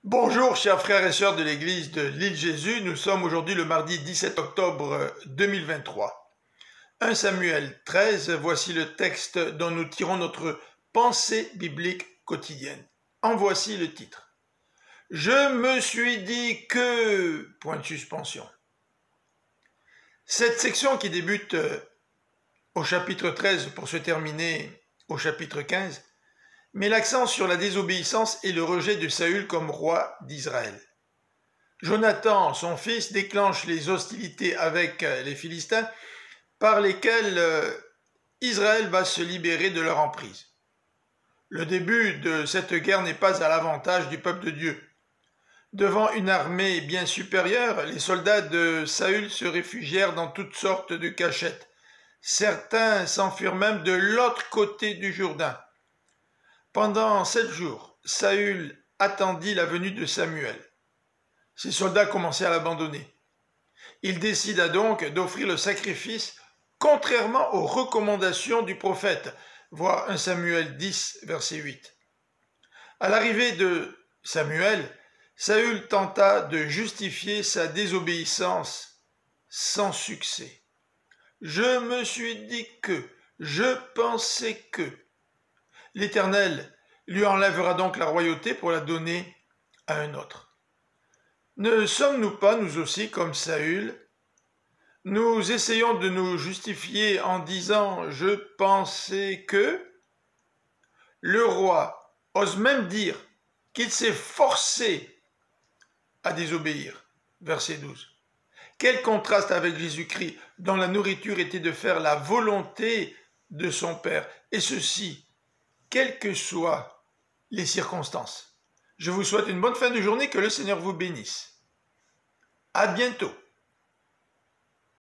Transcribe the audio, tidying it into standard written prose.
Bonjour chers frères et sœurs de l'église de l'île Jésus, nous sommes aujourd'hui le mardi 17 octobre 2023. 1 Samuel 13, voici le texte dont nous tirons notre pensée biblique quotidienne. En voici le titre. Je me suis dit que... Point de suspension. Cette section qui débute au chapitre 13 pour se terminer au chapitre 15 met l'accent sur la désobéissance et le rejet de Saül comme roi d'Israël. Jonathan, son fils, déclenche les hostilités avec les Philistins par lesquelles Israël va se libérer de leur emprise. Le début de cette guerre n'est pas à l'avantage du peuple de Dieu. Devant une armée bien supérieure, les soldats de Saül se réfugièrent dans toutes sortes de cachettes. Certains s'enfuirent même de l'autre côté du Jourdain. Pendant 7 jours, Saül attendit la venue de Samuel. Ses soldats commençaient à l'abandonner. Il décida donc d'offrir le sacrifice contrairement aux recommandations du prophète, voir 1 Samuel 10, verset 8. À l'arrivée de Samuel, Saül tenta de justifier sa désobéissance sans succès. Je me suis dit que, je pensais que. L'Éternel lui enlèvera donc la royauté pour la donner à un autre. Ne sommes-nous pas, nous aussi, comme Saül? Nous essayons de nous justifier en disant « je pensais que ». Le roi ose même dire qu'il s'est forcé à désobéir. Verset 12. Quel contraste avec Jésus-Christ, dont la nourriture était de faire la volonté de son Père, et ceci quelles que soient les circonstances. Je vous souhaite une bonne fin de journée, que le Seigneur vous bénisse. À bientôt.